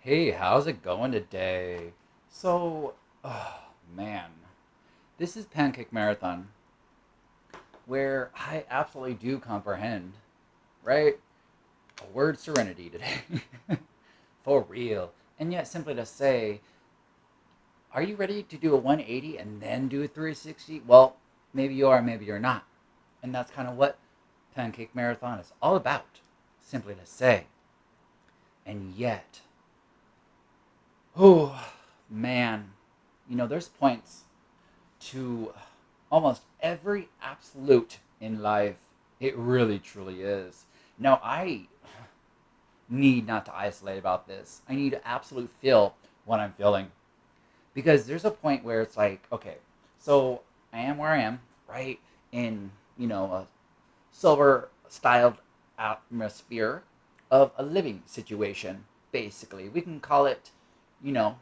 Hey, how's it going today? So, oh, man, this is Pancake Marathon, where I absolutely do comprehend, right? A word serenity today. For real. And yet, simply to say, are you ready to do a 180 and then do a 360? Well, maybe you are, maybe you're not. And that's kind of what Pancake Marathon is all about, simply to say. And yet, oh, man, there's points to almost every absolute in life. It really, truly is. Now, I need not to isolate about this. I need to absolute feel what I'm feeling. Because there's a point where it's like, okay, so I am where I am, right? In, a silver styled atmosphere of a living situation, basically. We can call it, you know,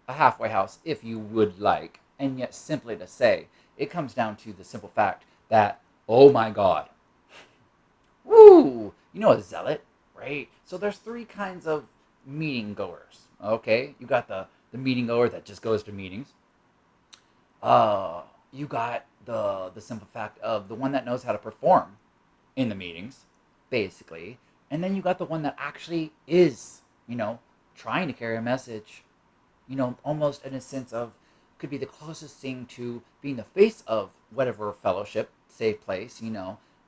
a halfway house if you would like. And yet, simply to say, it comes down to the simple fact that, oh my God, woo, a zealot, right? So there's three kinds of meeting goers, okay? You got the meeting goer that just goes to meetings. You got the simple fact of the one that knows how to perform in the meetings, basically. And then you got the one that actually is, trying to carry a message, almost in a sense of could be the closest thing to being the face of whatever fellowship, safe place,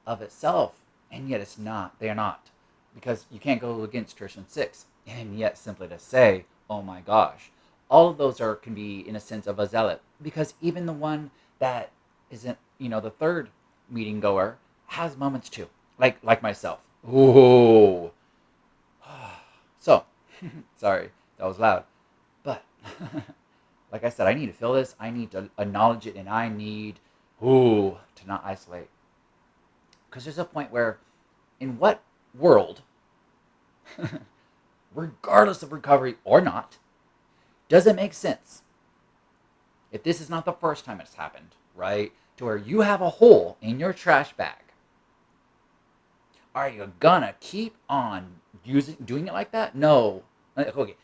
of itself. And yet it's not. They are not. Because you can't go against Christian 6. And yet simply to say, oh my gosh. All of those are can be in a sense of a zealot. Because even the one that isn't, the third meeting goer has moments too. Like myself. Ooh. So, sorry, that was loud. But like I said, I need to feel this. I need to acknowledge it, and I need to not isolate. Because there's a point where, in what world, regardless of recovery or not, does it make sense if this is not the first time it's happened, right? To where you have a hole in your trash bag. Are you gonna keep on doing it like that? No. Okay.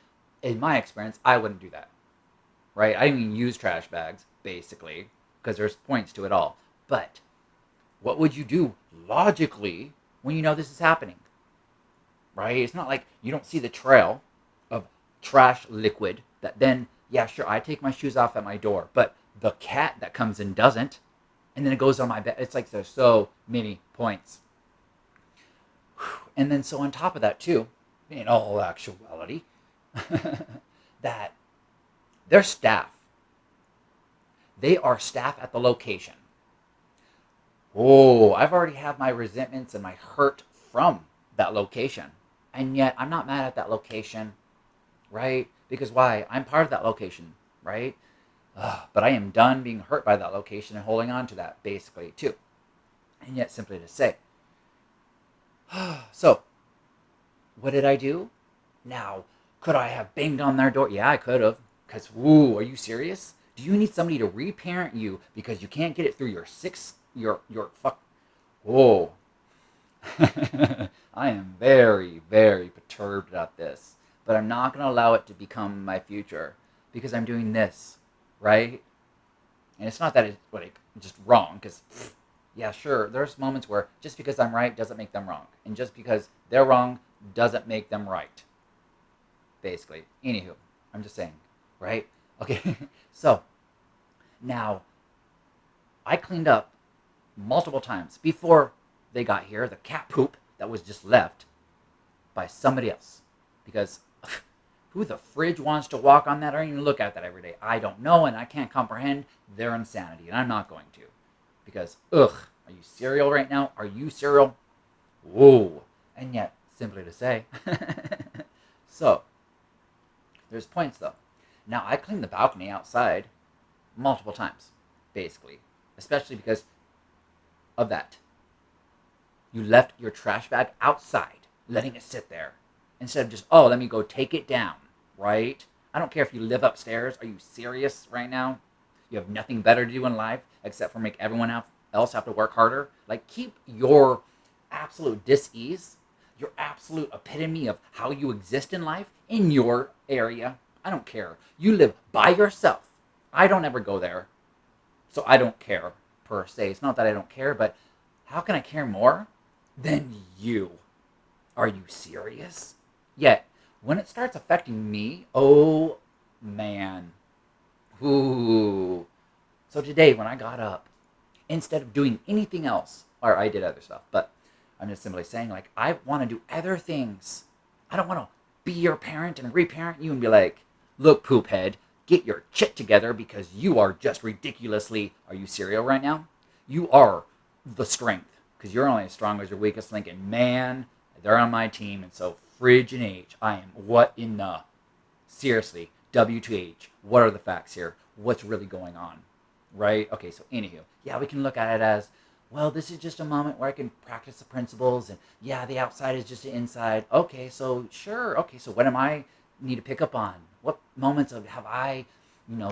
In my experience, I wouldn't do that. Right? I didn't even use trash bags, basically, because there's points to it all. But what would you do logically when you know this is happening? Right? It's not like you don't see the trail of trash liquid that then, yeah, sure, I take my shoes off at my door, but the cat that comes in doesn't, and then it goes on my bed. It's like there's so many points. And then so on top of that too, in all actuality, that their staff, they are staff at the location. Oh, I've already had my resentments and my hurt from that location. And yet I'm not mad at that location, right? Because why? I'm part of that location, right? But I am done being hurt by that location and holding on to that, basically, too. And yet, simply to say. So, what did I do? Now, could I have banged on their door? Yeah, I could have. Because, woo, are you serious? Do you need somebody to reparent you because you can't get it through your fuck? Whoa. I am very, very perturbed at this. But I'm not going to allow it to become my future because I'm doing this, right? And it's not that it's like just wrong, because yeah, sure, there's moments where just because I'm right doesn't make them wrong, and just because they're wrong doesn't make them right. Basically, anywho, I'm just saying, right? Okay, so now I cleaned up multiple times before they got here. The cat poop that was just left by somebody else, because who the fridge wants to walk on that or even look at that every day? I don't know, and I can't comprehend their insanity, and I'm not going to. Because, ugh, are you cereal right now? Are you cereal? Whoa. And yet, simply to say. So, there's points though. Now, I cleaned the balcony outside multiple times, basically. Especially because of that. You left your trash bag outside, letting it sit there. Instead of just, oh, let me go take it down, right? I don't care if you live upstairs. Are you serious right now? You have nothing better to do in life except for make everyone else have to work harder? Like, keep your absolute dis-ease, your absolute epitome of how you exist in life in your area. I don't care. You live by yourself. I don't ever go there, so I don't care per se. It's not that I don't care, but how can I care more than you? Are you serious? Yet, when it starts affecting me, oh man. Ooh. So today, when I got up, instead of doing anything else, or I did other stuff, but I'm just simply saying, like, I want to do other things. I don't want to be your parent and reparent you and be like, look, poop head, get your shit together because you are just ridiculously, are you serial right now? You are the strength because you're only as strong as your weakest link. And man, they're on my team. And so, fridge and H, I am what in the, seriously, W2H, what are the facts here? What's really going on? Right? Okay, so anywho, yeah, we can look at it as, well, this is just a moment where I can practice the principles, and yeah, the outside is just the inside. Okay, so sure. Okay, so what am I need to pick up on? What moments have I,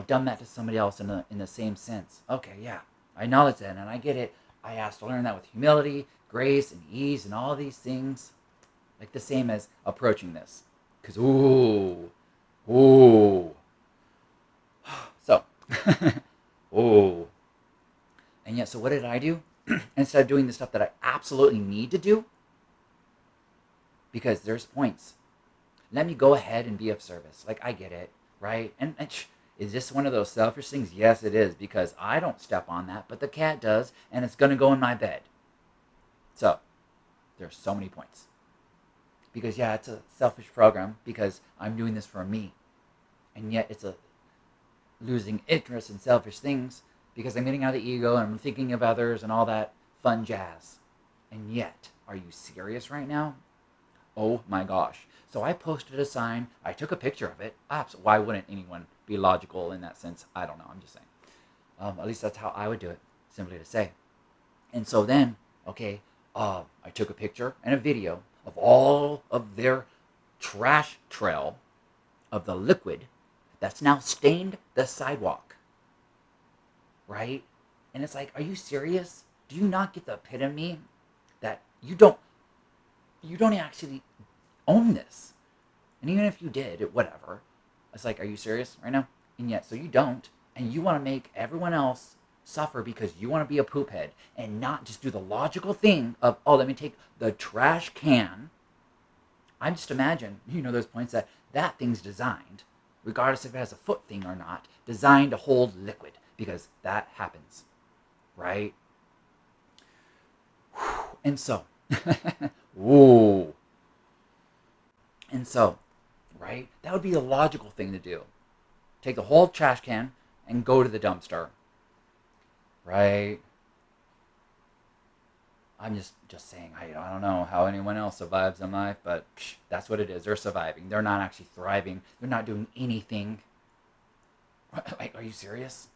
done that to somebody else in the same sense? Okay, yeah, I acknowledge that, and I get it. I asked to learn that with humility, grace, and ease, and all these things, like the same as approaching this, because ooh, so. Oh. And yet, so what did I do? Instead of doing the stuff that I absolutely need to do, because there's points, let me go ahead and be of service. Like, I get it, right? And is this one of those selfish things? Yes, it is, because I don't step on that, but the cat does, and it's going to go in my bed. So, there's so many points. Because, yeah, it's a selfish program, because I'm doing this for me. And yet, it's a losing interest in selfish things because I'm getting out of the ego and I'm thinking of others and all that fun jazz. And yet, are you serious right now? Oh my gosh. So I posted a sign. I took a picture of it. Why wouldn't anyone be logical in that sense? I don't know. I'm just saying. At least that's how I would do it, simply to say. And so then, okay, I took a picture and a video of all of their trash trail of the liquid that's now stained the sidewalk, right? And it's like, are you serious? Do you not get the epitome that you don't actually own this? And even if you did, whatever. It's like, are you serious right now? And yet, so you don't, and you want to make everyone else suffer because you want to be a poop head and not just do the logical thing of, oh, let me take the trash can. I just imagine, those points that thing's designed, regardless if it has a foot thing or not, designed to hold liquid, because that happens, right? And so, ooh. And so, right, that would be a logical thing to do. Take the whole trash can and go to the dumpster, right? I'm just saying, I don't know how anyone else survives in life, but that's what it is. They're surviving. They're not actually thriving. They're not doing anything. Like, are you serious?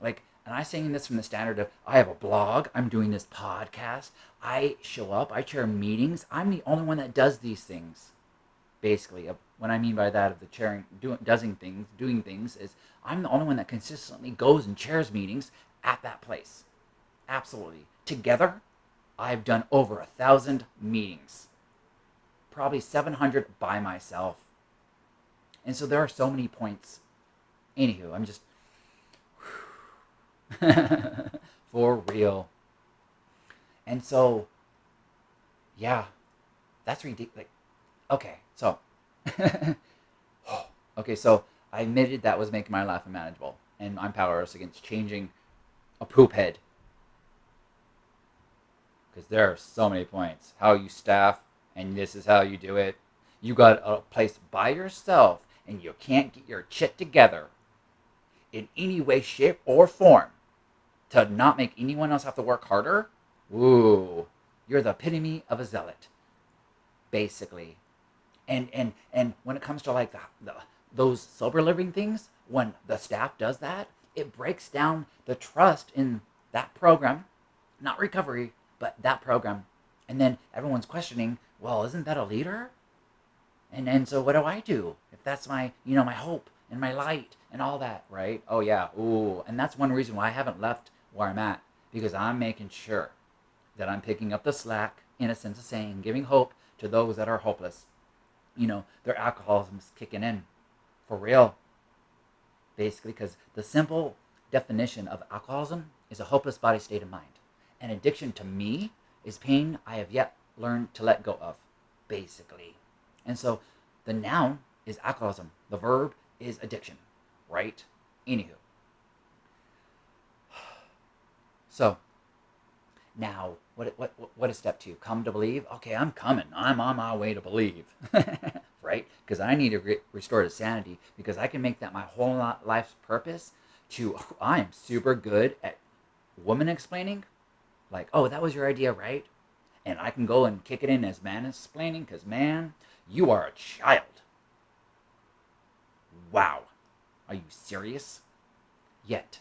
Like, and I'm saying this from the standard of, I have a blog, I'm doing this podcast, I show up, I chair meetings, I'm the only one that does these things. Basically, what I mean by that of the chairing, doing things is, I'm the only one that consistently goes and chairs meetings at that place. Absolutely. Together, I've done over 1,000 meetings. Probably 700 by myself. And so there are so many points. Anywho, I'm just... for real. And so, yeah, that's ridiculous. Like, okay, so... okay, so I admitted that was making my life unmanageable. And I'm powerless against changing a poop head. Because there are so many points. How you staff, and this is how you do it. You got a place by yourself, and you can't get your shit together in any way, shape, or form to not make anyone else have to work harder. Ooh, you're the epitome of a zealot, basically. And when it comes to like those sober living things, when the staff does that, it breaks down the trust in that program, not recovery, but that program. And then everyone's questioning, well, isn't that a leader? And so what do? If that's my, my hope and my light and all that, right? Oh yeah, ooh. And that's one reason why I haven't left where I'm at, because I'm making sure that I'm picking up the slack, in a sense of saying, giving hope to those that are hopeless. Their alcoholism's kicking in for real, basically, because the simple definition of alcoholism is a hopeless body state of mind. And addiction to me is pain I have yet learned to let go of, basically. And so the noun is alcoholism, the verb is addiction, right? Anywho. So now, what is step 2? Come to believe? Okay, I'm coming. I'm on my way to believe. Right? Because I need to restore to sanity, because I can make that my whole life's purpose to, I am super good at woman explaining. Like, oh, that was your idea, right? And I can go and kick it in as man explaining, because, man, you are a child. Wow. Are you serious? Yet.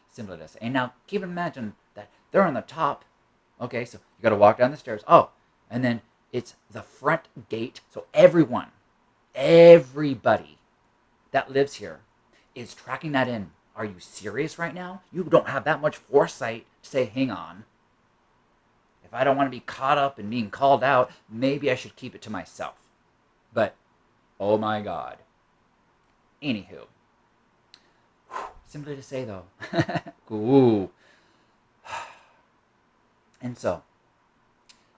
Simply to say. And now, keep in imagine that they're on the top. Okay, so you got to walk down the stairs. Oh, and then it's the front gate. So everybody that lives here is tracking that in. Are you serious right now? You don't have that much foresight to say, hang on. If I don't want to be caught up in being called out, maybe I should keep it to myself. But, oh my God. Anywho. Simply to say, though. Ooh. And so,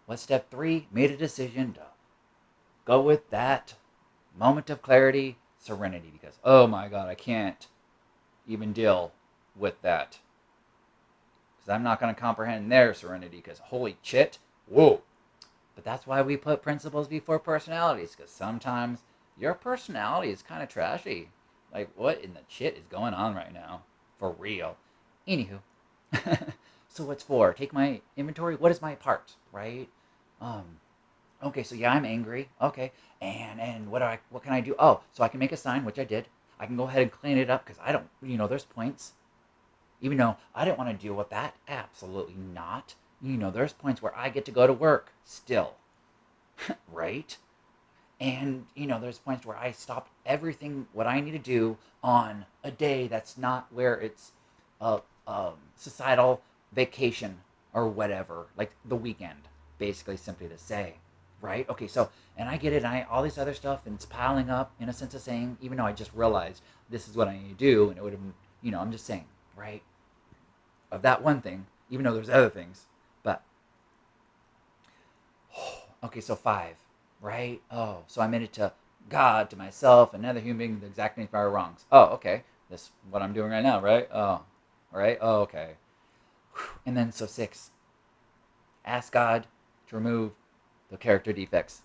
what's step 3? Made a decision to go with that moment of clarity, serenity. Because, oh my God, I can't even deal with that. Because I'm not going to comprehend their serenity. Because, holy shit, whoa. But that's why we put principles before personalities. Because sometimes your personality is kind of trashy. Like, what in the shit is going on right now? For real. Anywho. So what's 4? Take my inventory. What is my part, right? Okay, so yeah, I'm angry. Okay. And what can I do? Oh, so I can make a sign, which I did. I can go ahead and clean it up, because I don't, there's points. Even though I didn't want to deal with that. Absolutely not. There's points where I get to go to work still. Right? And, there's points where I stopped everything what I need to do on a day that's not where it's a societal vacation or whatever, like the weekend, basically, simply to say, right? Okay, so, and I get it, and all this other stuff, and it's piling up, in a sense of saying, even though I just realized this is what I need to do, and it would have been, I'm just saying, right? Of that one thing, even though there's other things, but, okay, so 5. Right? Oh, so I made it to God, to myself, another human being, the exact same right or wrongs. Oh, okay. That's what I'm doing right now, right? Oh, all right. Oh, okay. And then, so 6. Ask God to remove the character defects.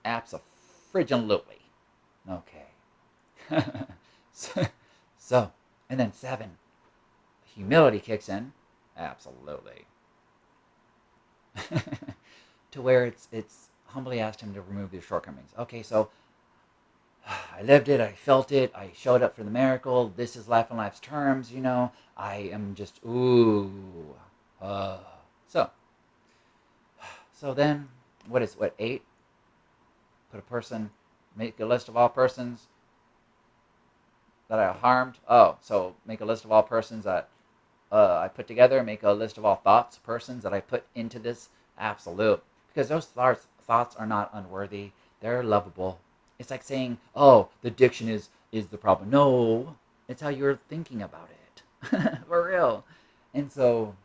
Abso-friggin-lutely. Okay. so, and then 7. Humility kicks in. Absolutely. To where it's humbly asked him to remove their shortcomings. Okay, so I lived it, I felt it, I showed up for the miracle. This is life on life's terms, I am just, ooh. So then, what, 8? Put a person, make a list of all persons that I harmed. Oh, so make a list of all persons that I put together, make a list of all thoughts, persons that I put into this. Absolute. Because those thoughts are not unworthy. They're lovable. It's like saying, oh, the diction is the problem. No, it's how you're thinking about it. For real. And so,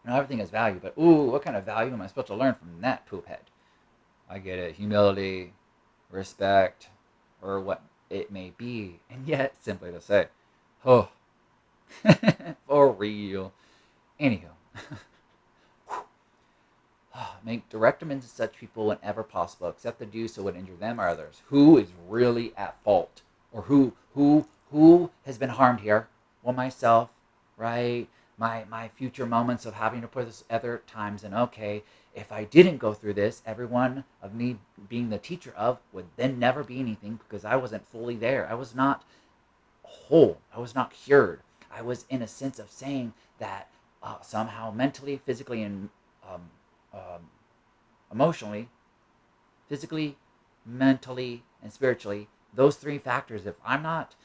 everything has value, but ooh, what kind of value am I supposed to learn from that poop head? I get it. Humility, respect, or what it may be. And yet, simply to say, oh, for real. Anywho. Make direct amends to such people whenever possible, except to do so would injure them or others. Who is really at fault? Or who has been harmed here? Well, myself, right? My future moments of having to put this other times in. Okay, if I didn't go through this, everyone of me being the teacher of would then never be anything, because I wasn't fully there. I was not whole. I was not cured. I was in a sense of saying that somehow mentally, physically, and emotionally, physically, mentally, and spiritually, those 3 factors, if I'm not,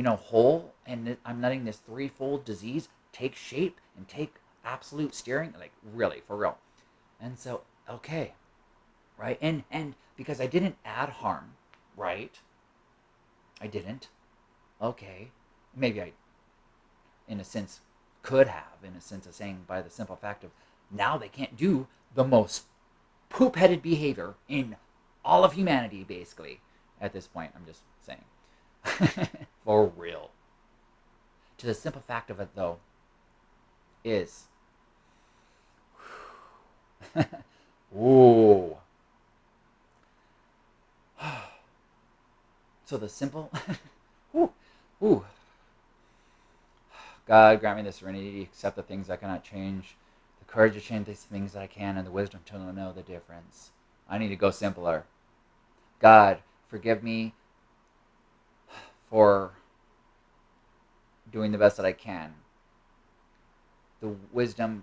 whole, and I'm letting this threefold disease take shape and take absolute steering, like, really, for real. And so, okay, right? And because I didn't add harm, right? I didn't. Okay, maybe I, in a sense, could have, in a sense of saying by the simple fact of now they can't do the most poop-headed behavior in all of humanity, basically. At this point, I'm just saying, for real. To the simple fact of it, though, is, ooh. So the simple, ooh, ooh. God, grant me the serenity to accept the things I cannot change, the courage to change these things that I can, and the wisdom to know the difference. I need to go simpler. God, forgive me for doing the best that I can. The wisdom,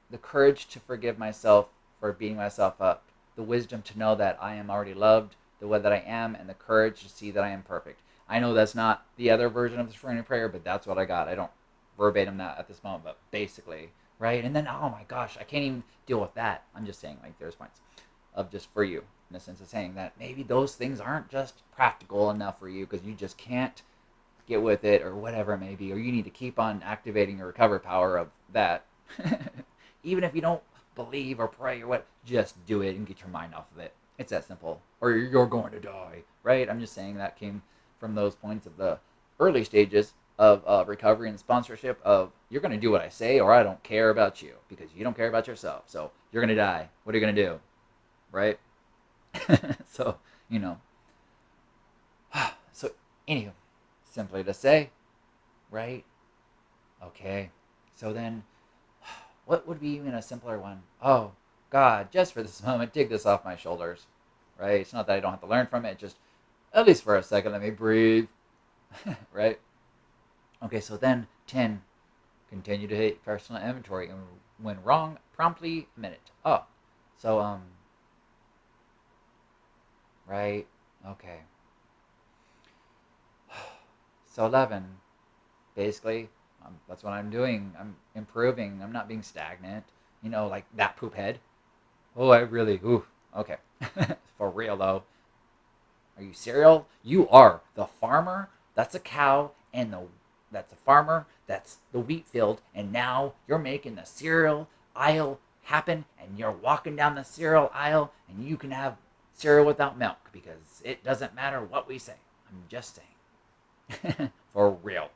the courage to forgive myself for beating myself up. The wisdom to know that I am already loved the way that I am, and the courage to see that I am perfect. I know that's not the other version of the serenity prayer, but that's what I got. I don't verbatim that at this moment, but basically, right? And then, oh my gosh, I can't even deal with that. I'm just saying, like, there's points of just for you, in the sense of saying that maybe those things aren't just practical enough for you because you just can't get with it or whatever it may be, or you need to keep on activating your recovery power of that. Even if you don't believe or pray or what, just do it and get your mind off of it. It's that simple. Or you're going to die, right? I'm just saying that came from those points of the early stages of recovery and sponsorship of you're going to do what I say or I don't care about you because you don't care about yourself. So you're going to die. What are you going to do? Right? So, you know. So, anywho, simply to say, right? Okay. So then, what would be even a simpler one? Oh, God, just for this moment, take this off my shoulders, right? It's not that I don't have to learn from it, just at least for a second, let me breathe, right? Okay, so then 10, continue to hit personal inventory, and when wrong, promptly admit it. Oh, so, right, okay. So 11, basically, that's what I'm doing. I'm improving. I'm not being stagnant. You know, like that poop head. Oh, I really, ooh, okay. For real, though. Are you cereal? You are the farmer. That's a cow, and that's a farmer. That's the wheat field, and now you're making the cereal aisle happen, and you're walking down the cereal aisle, and you can have cereal without milk because it doesn't matter what we say. I'm just saying. For real.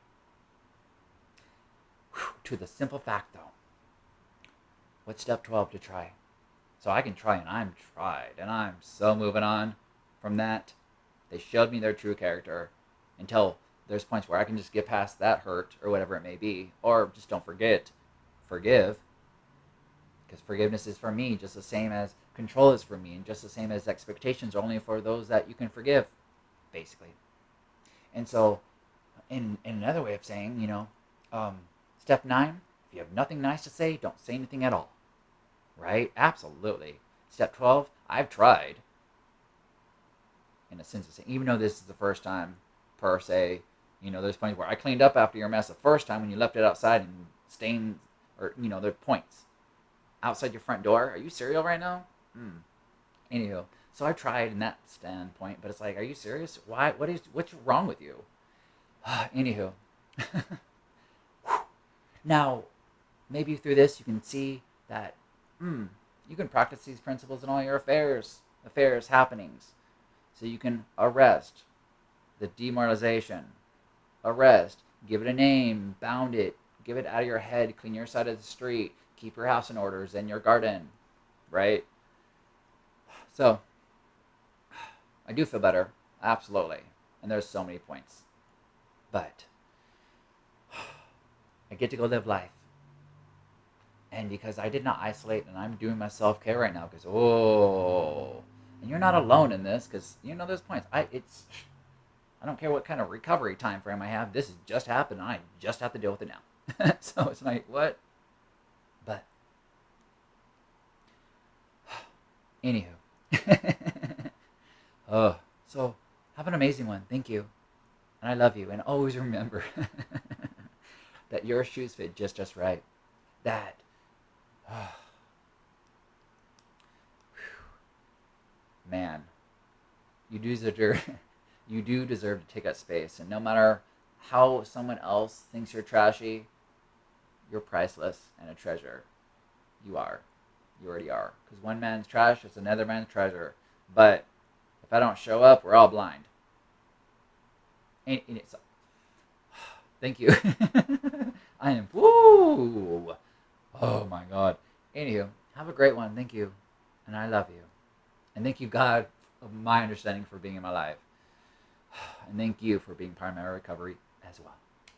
Whew. To the simple fact, though, what's step 12 to try? So I can try, and I'm tried, and I'm so moving on from that. They showed me their true character until there's points where I can just get past that hurt or whatever it may be, or just don't forget, forgive, because forgiveness is for me just the same as control is for me, and just the same as expectations are only for those that you can forgive, basically. And so, in another way of saying, step 9, if you have nothing nice to say, don't say anything at all. Right? Absolutely. Step 12, I've tried. In a sense of saying, even though this is the first time, per se, there's points where I cleaned up after your mess the first time when you left it outside and stained, or, there's points. Outside your front door, are you cereal right now? Anywho, so I tried in that standpoint, but it's like, are you serious? Why? What's wrong with you? Anywho. Now, maybe through this you can see that you can practice these principles in all your affairs, happenings. So you can arrest the demoralization, arrest, give it a name, bound it, give it out of your head, clean your side of the street, keep your house in order, zen your garden, right? So I do feel better, absolutely, and there's so many points, but I get to go live life. And because I did not isolate, and I'm doing my self-care right now, because and you're not alone in this, because there's points. I don't care what kind of recovery time frame I have. This has just happened, and I just have to deal with it now. So it's like, what? But anywho, so have an amazing one. Thank you, and I love you, and always remember that your shoes fit just right. That. You do deserve, you do deserve to take up space, and no matter how someone else thinks you're trashy, you're priceless and a treasure. You are. You already are. Because one man's trash is another man's treasure. But if I don't show up, we're all blind. And it's, thank you. I am. Woo! Oh my God. Anywho, have a great one. Thank you. And I love you. And thank you, God, of my understanding for being in my life. And thank you for being part of my recovery as well.